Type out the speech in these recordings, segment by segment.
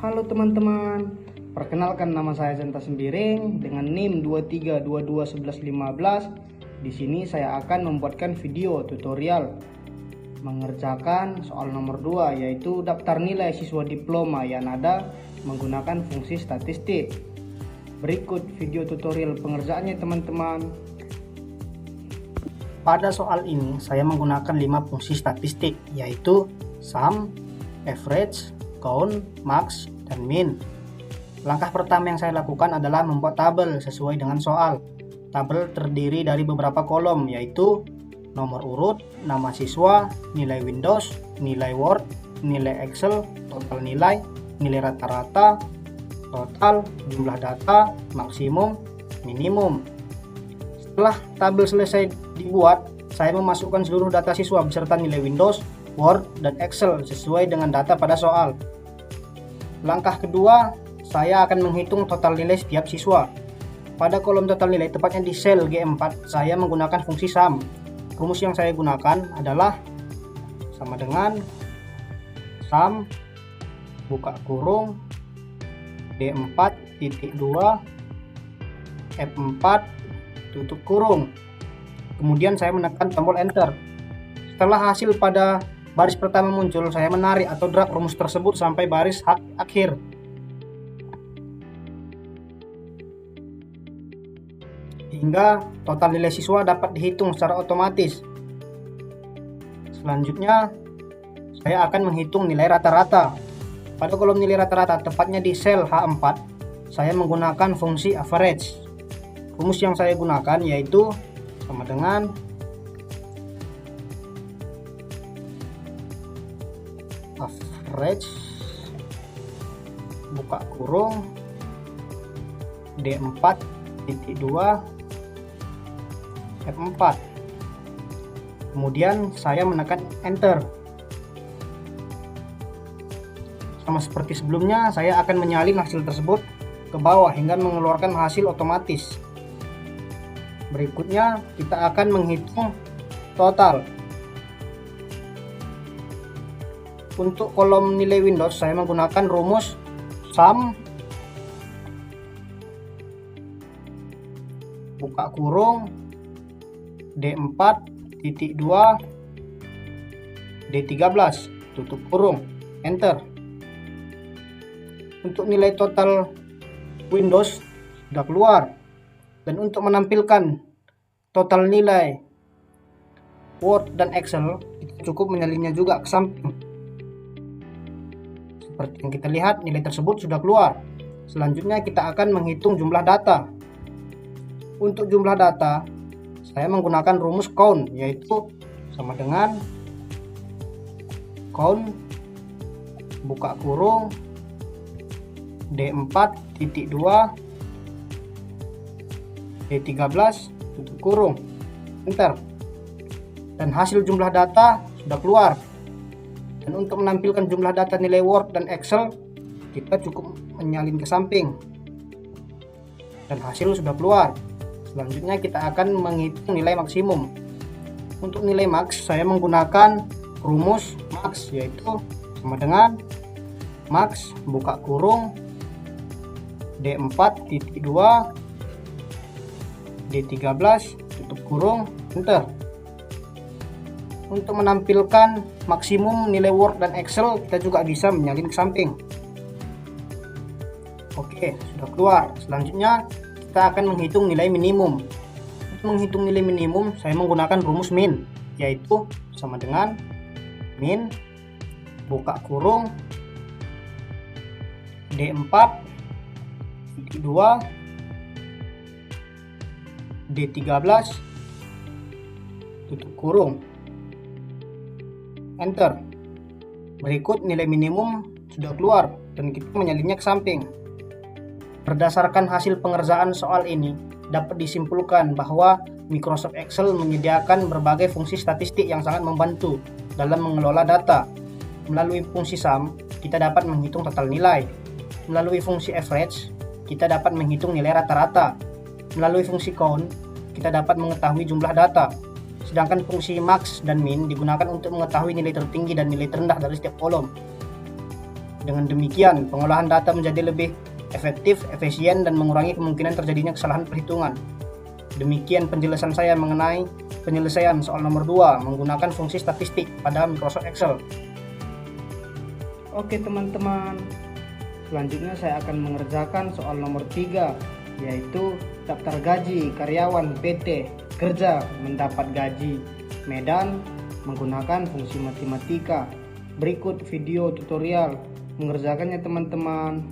Halo teman-teman, perkenalkan nama saya Zenta Sembiring dengan NIM 23221115. Di sini saya akan membuatkan video tutorial mengerjakan soal nomor 2, yaitu daftar nilai siswa diploma yang ada menggunakan fungsi statistik. Berikut video tutorial pengerjaannya teman-teman. Pada soal ini saya menggunakan 5 fungsi statistik, yaitu sum, average, count, max, dan min. Langkah pertama yang saya lakukan adalah membuat tabel sesuai dengan soal. Tabel terdiri dari beberapa kolom, yaitu nomor urut, nama siswa, nilai Windows, nilai Word, nilai Excel, total nilai, nilai rata-rata, total, jumlah data, maksimum, minimum. Setelah tabel selesai dibuat, saya memasukkan seluruh data siswa beserta nilai Windows, Word, dan Excel sesuai dengan data pada soal. Langkah kedua, saya akan menghitung total nilai setiap siswa. Pada kolom total nilai, tepatnya di sel G4, saya menggunakan fungsi sum. Rumus yang saya gunakan adalah sama dengan sum buka kurung D4.2 F4 tutup kurung. Kemudian saya menekan tombol enter. Setelah hasil pada baris pertama muncul, saya menarik atau drag rumus tersebut sampai baris akhir. Hingga total nilai siswa dapat dihitung secara otomatis. Selanjutnya, saya akan menghitung nilai rata-rata. Pada kolom nilai rata-rata, tepatnya di sel H4, saya menggunakan fungsi average. Rumus yang saya gunakan yaitu sama dengan average buka kurung D4.2 F4. Kemudian saya menekan enter. Sama seperti sebelumnya, saya akan menyalin hasil tersebut ke bawah hingga mengeluarkan hasil otomatis. Berikutnya kita akan menghitung total. Untuk kolom nilai Windows, saya menggunakan rumus sum buka kurung D4.2 D13 tutup kurung, enter. Untuk nilai total Windows sudah keluar, dan untuk menampilkan total nilai Word dan Excel, kita cukup menyalinnya juga ke samping. Seperti yang kita lihat, nilai tersebut sudah keluar. Selanjutnya kita akan menghitung jumlah data. Untuk jumlah data, saya menggunakan rumus count, yaitu sama dengan count buka kurung D4.2 D13 tutup kurung, enter. Dan hasil jumlah data sudah keluar. Dan untuk menampilkan jumlah data nilai Word dan Excel, kita cukup menyalin ke samping. Dan hasil sudah keluar. Selanjutnya kita akan menghitung nilai maksimum. Untuk nilai max, saya menggunakan rumus max, yaitu sama dengan max buka kurung D4.2 D13 tutup kurung, enter. Untuk menampilkan maksimum nilai Word dan Excel, kita juga bisa menyalin ke samping. Oke, sudah keluar. Selanjutnya kita akan menghitung nilai minimum. Untuk menghitung nilai minimum, saya menggunakan rumus min, yaitu sama dengan min buka kurung D4.2 D13 tutup kurung, enter. Berikut nilai minimum sudah keluar dan kita menyalinnya ke samping. Berdasarkan hasil pengerjaan soal ini, dapat disimpulkan bahwa Microsoft Excel menyediakan berbagai fungsi statistik yang sangat membantu dalam mengelola data. Melalui fungsi sum, kita dapat menghitung total nilai. Melalui fungsi average, kita dapat menghitung nilai rata-rata. Melalui fungsi count, kita dapat mengetahui jumlah data. Sedangkan fungsi max dan min digunakan untuk mengetahui nilai tertinggi dan nilai terendah dari setiap kolom. Dengan demikian, pengolahan data menjadi lebih efektif, efisien, dan mengurangi kemungkinan terjadinya kesalahan perhitungan. Demikian penjelasan saya mengenai penyelesaian soal nomor 2 menggunakan fungsi statistik pada Microsoft Excel. Oke teman-teman, selanjutnya saya akan mengerjakan soal nomor 3, yaitu daftar gaji karyawan PT Kerja mendapat gaji Medan menggunakan fungsi matematika. Berikut video tutorial mengerjakannya teman-teman.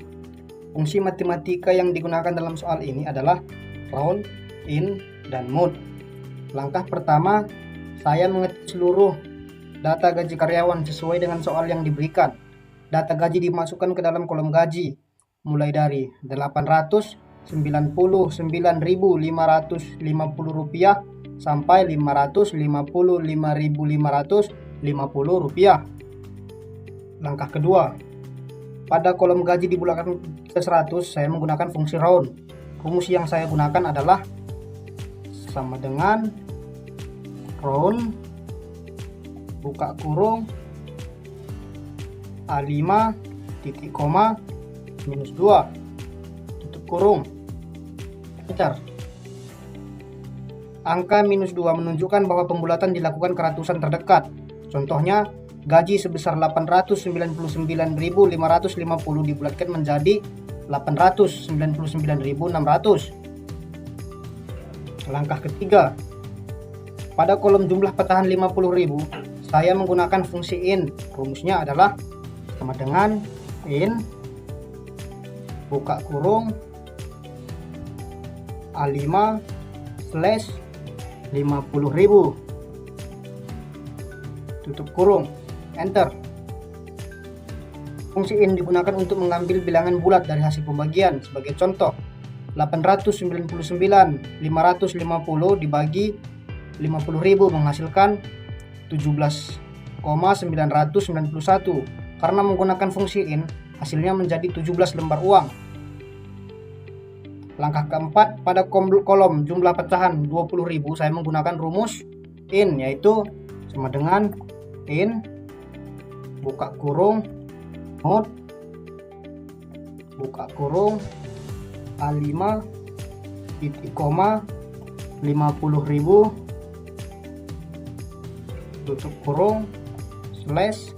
Fungsi matematika yang digunakan dalam soal ini adalah round, in, dan mode. Langkah pertama, saya mengetik seluruh data gaji karyawan sesuai dengan soal yang diberikan. Data gaji dimasukkan ke dalam kolom gaji, mulai dari Rp899.550 sampai Rp555.550. Langkah kedua, pada kolom gaji di bulan ke-100 saya menggunakan fungsi round. Rumus yang saya gunakan adalah sama dengan round buka kurung A5 titik koma minus 2 tutup kurung enter. Angka minus 2 menunjukkan bahwa pembulatan dilakukan ke ratusan terdekat. Contohnya, gaji sebesar Rp899.550 dibulatkan menjadi Rp899.600. Langkah ketiga, pada kolom jumlah pecahan 50.000, saya menggunakan fungsi in. Rumusnya adalah sama dengan in buka kurung A5 slash 50.000 tutup kurung enter. Fungsi in digunakan untuk mengambil bilangan bulat dari hasil pembagian. Sebagai contoh, 899.550 dibagi 50.000 menghasilkan 17,991. Karena menggunakan fungsi in, hasilnya menjadi 17 lembar uang. Langkah keempat, pada kolom jumlah pecahan 20.000 saya menggunakan rumus in, yaitu sama dengan in buka kurung mode buka kurung A5 titik koma 50.000 tutup kurung slash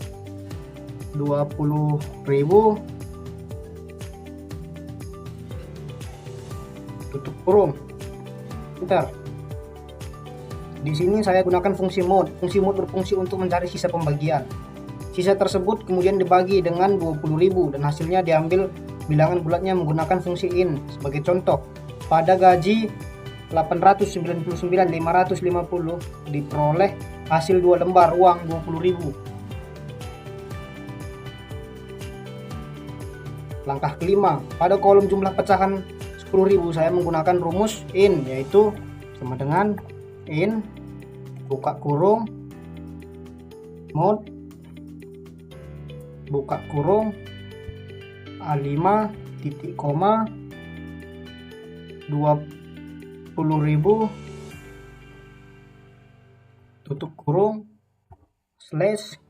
20.000 tutup kurung enter. Di sini saya gunakan fungsi mode. Fungsi mode berfungsi untuk mencari sisa pembagian. Sisa tersebut kemudian dibagi dengan 20.000 dan hasilnya diambil bilangan bulatnya menggunakan fungsi in. Sebagai contoh, pada gaji 899.550 diperoleh hasil 2 lembar uang 20.000. Langkah kelima, pada kolom jumlah pecahan 10.000 saya menggunakan rumus in, yaitu sama dengan in buka kurung mode buka kurung A5 titik koma 20.000 tutup kurung slash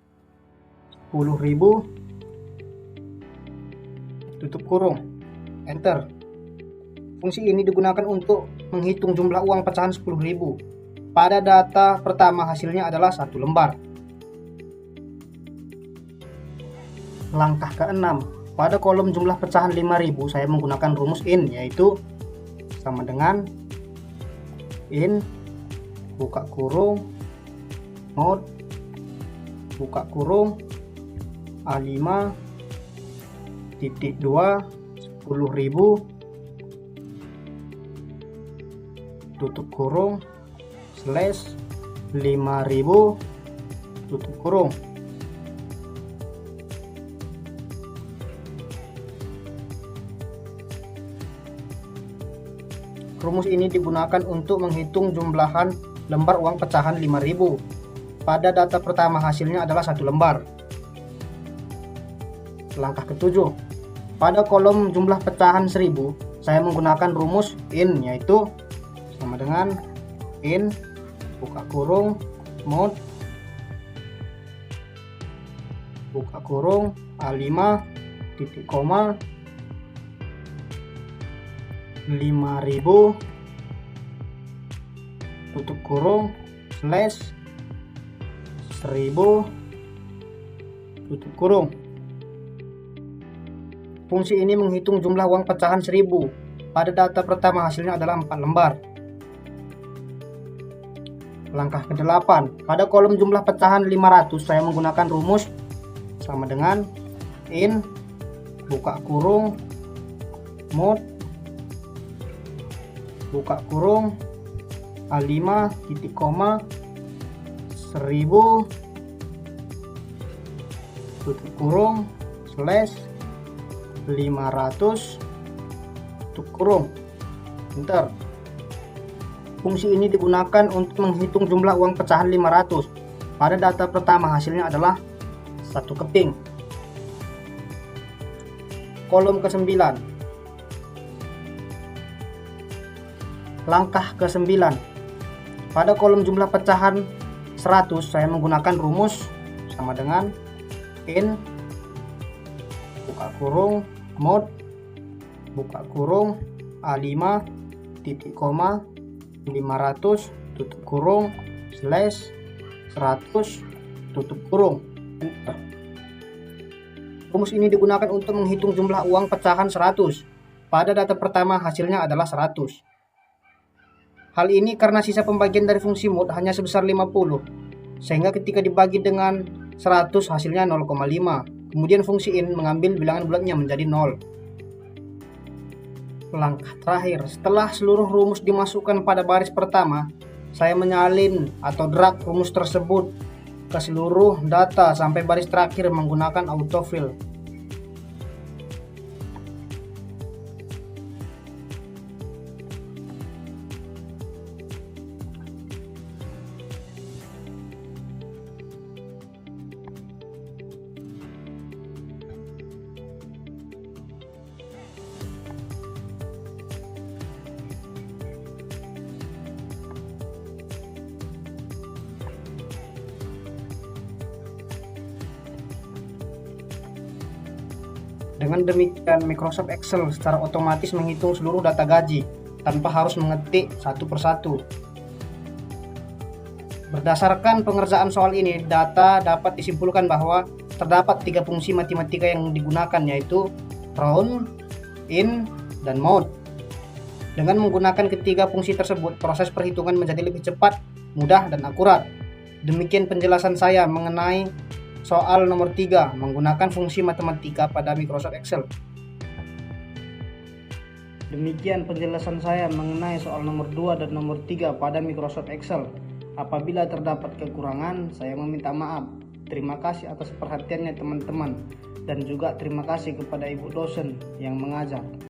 10.000 tutup kurung enter. Fungsi ini digunakan untuk menghitung jumlah uang pecahan 10.000. Pada data pertama hasilnya adalah 1 lembar. Langkah ke-6, pada kolom jumlah pecahan 5.000 saya menggunakan rumus in, yaitu sama dengan in buka kurung mode buka kurung A5 titik 2 10.000 tutup kurung slash 5.000 tutup kurung. Rumus ini digunakan untuk menghitung jumlahan lembar uang pecahan 5.000. Pada data pertama hasilnya adalah 1 lembar. Langkah ke-7, pada kolom jumlah pecahan 1.000 saya menggunakan rumus in, yaitu sama dengan in buka kurung mode buka kurung A5 titik koma, 5000 tutup kurung slash 1000 tutup kurung. Fungsi ini menghitung jumlah uang pecahan 1000. Pada data pertama hasilnya adalah 4 lembar. Langkah ke-8, pada kolom jumlah pecahan 500 saya menggunakan rumus sama dengan in buka kurung mod buka kurung A5 titik koma 1000 tutup kurung slash 500 tutup kurung enter. Fungsi ini digunakan untuk menghitung jumlah uang pecahan 500. Pada data pertama hasilnya adalah 1 keping. Kolom ke-9. Langkah ke-9, pada kolom jumlah pecahan 100 saya menggunakan rumus sama dengan in buka kurung mod buka kurung A5 titik koma 500 tutup kurung slash 100 tutup kurung. Rumus ini digunakan untuk menghitung jumlah uang pecahan 100. Pada data pertama hasilnya adalah 100. Hal ini karena sisa pembagian dari fungsi mod hanya sebesar 50, sehingga ketika dibagi dengan 100 hasilnya 0,5. Kemudian fungsi in mengambil bilangan bulatnya menjadi 0. Langkah terakhir, setelah seluruh rumus dimasukkan pada baris pertama, saya menyalin atau drag rumus tersebut ke seluruh data sampai baris terakhir menggunakan autofill. Dengan demikian, Microsoft Excel secara otomatis menghitung seluruh data gaji tanpa harus mengetik satu persatu. Berdasarkan pengerjaan soal ini, data dapat disimpulkan bahwa terdapat 3 fungsi matematika yang digunakan, yaitu round, in, dan mode. Dengan menggunakan ketiga fungsi tersebut, proses perhitungan menjadi lebih cepat, mudah, dan akurat. Demikian penjelasan saya mengenai soal nomor 3 menggunakan fungsi matematika pada Microsoft Excel. Demikian penjelasan saya mengenai soal nomor 2 dan nomor 3 pada Microsoft Excel. Apabila terdapat kekurangan, saya meminta maaf. Terima kasih atas perhatiannya teman-teman, dan juga terima kasih kepada ibu dosen yang mengajar.